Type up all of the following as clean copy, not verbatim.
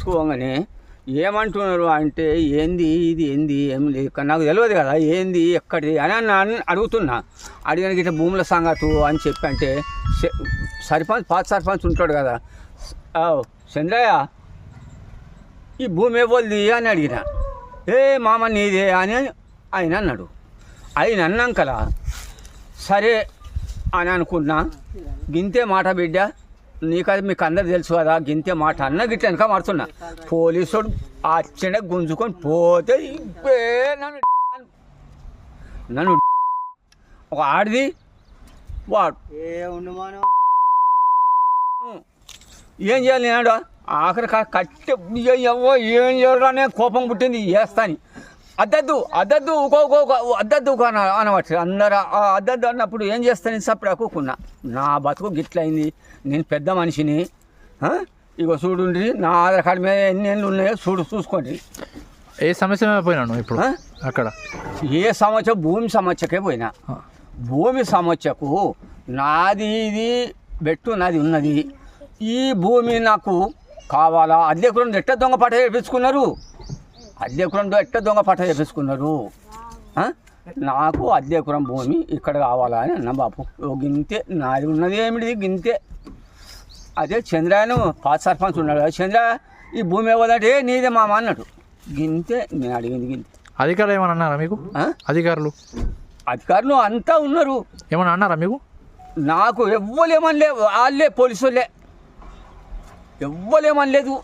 చూడంగానే ఏమంటున్నారు అంటే ఏంది ఇది ఏంది ఏం లేదు నాకు తెలియదు కదా ఏంది ఎక్కడిది అని అడుగుతున్నా. అడిగానికి ఇట్లా భూముల సంగతు అని చెప్పి అంటే సర్పంచ్ పాత సర్పంచ్ ఉంటాడు కదా, చంద్రయ్య ఈ భూమి ఇవ్వద్ది అని అడిగిన. మామ నీదే అని ఆయన అన్నాడు. ఆయన అన్నాకలా సరే అని అనుకున్నా. గింతే మాట బిడ్డ, నీకది మీకు అందరు తెలుసు కదా, గింతే మాట అన్న గిట్ల వెనక మారుతున్నా. పోలీసుడు అచ్చండ గుంజుకొని పోతే నన్ను ఒక ఆడిది వాడు ఏం చేయాలి నేను ఆఖరి కట్టె ఎవ్వో ఏం చేయడానే కోపం పుట్టింది చేస్తాని. అద్దద్దు అద్దద్దు అద్దద్దు అనవచ్చు అందరు. అద్దద్దు అన్నప్పుడు ఏం చేస్తాను సప్పుడు అక్కుకున్నా. నా బతుకు గిట్లయింది, నేను పెద్ద మనిషిని. ఇగో చూడండి నా ఆధార్ కార్డు మీద ఎన్ని ఏళ్ళు ఉన్నాయో చూసుకోండి. ఏ సమస్య పోయినాను ఇప్పుడు అక్కడ? ఏ సమస్య? భూమి సమస్యకే పోయినా. భూమి సమస్యకు నాది ఇది బెట్టు నాది ఉన్నది. ఈ భూమి నాకు కావాలా? అద్దెకురం ఎట్ట దొంగ పట్ట చేపించుకున్నారు, అద్దెకురం ఎట్ట దొంగ పట్ట చేపించుకున్నారు. నాకు అద్దెకురం భూమి ఇక్కడ కావాలా అని అన్న. బాపు గింతే నాది ఉన్నది ఏమిటి గింతే. అదే చంద్రను పాత సర్పంచ్ ఉన్నాడు. చంద్ర ఈ భూమి ఇవ్వదంటే నీదే మామ అన్నాడు. గింతే నేను అడిగింది గింతే. అధికారులు ఏమన్నా అన్నారా మీకు? అధికారులు అంతా ఉన్నారు. ఏమన్నా అన్నారా మీకు? నాకు ఎవ్వలేమనలే, వాళ్ళే పోలీసు వాళ్ళే ఎవ్వలేమనలేదు.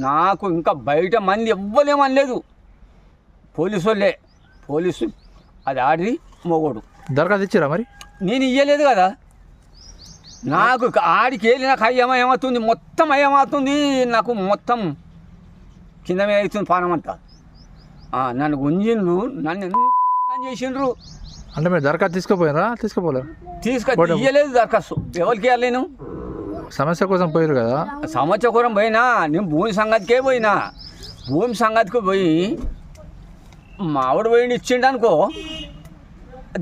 నాకు ఇంకా బయట మంది ఎవ్వలేమనలేదు, పోలీసు వాళ్ళే. పోలీసు అది ఆడిది మొగోడు. దరఖాస్తు ఇచ్చారా మరి? నేను ఇయ్యలేదు కదా. నాకు ఆడికి వెళ్ళి నాకు అయ్యమవుతుంది, మొత్తం అయ్యమవుతుంది. నాకు మొత్తం కింద మీద అవుతుంది పానం అంతా. నన్ను గుంజిండ్రు, నన్ను ఎంత చేసిండ్రు. అంటే మీరు దరఖాస్తు తీసుకోపోయారా? ఇయ్యలేదు దరఖాస్తు. ఎవరికి ఇవ్వాలి? నేను సమస్య కోసం పోయారు కదా. సమస్య కోసం పోయినా. నేను భూమి సంగతికే పోయినా. భూమి సంగతికి పోయి మా ఆవిడ పోయిండి ఇచ్చిండు అనుకో,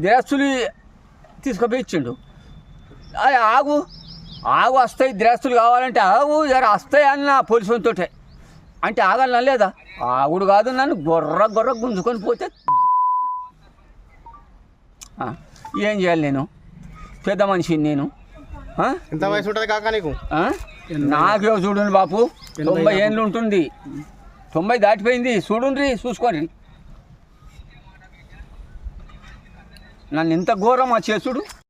దిరస్తులు తీసుకుపోయి ఇచ్చిండు. అది ఆగు వస్తాయి దిరస్తులు కావాలంటే ఆగు జర వస్తాయి అన్న పోలీసులతో అంటే ఆగాలన్నా లేదా? ఆగుడు కాదు, నన్ను గొర్ర గుంజుకొని పోతే ఏం చేయాలి? నేను పెద్ద మనిషిని. నేను ఎంత వయసు ఉంటుంది కాక నీకు? నాకే చూడండి బాపు, 90 ఏళ్ళు ఉంటుంది. 90 దాటిపోయింది. చూసుకోండి నన్ను ఇంత ఘోరం చేసుడు.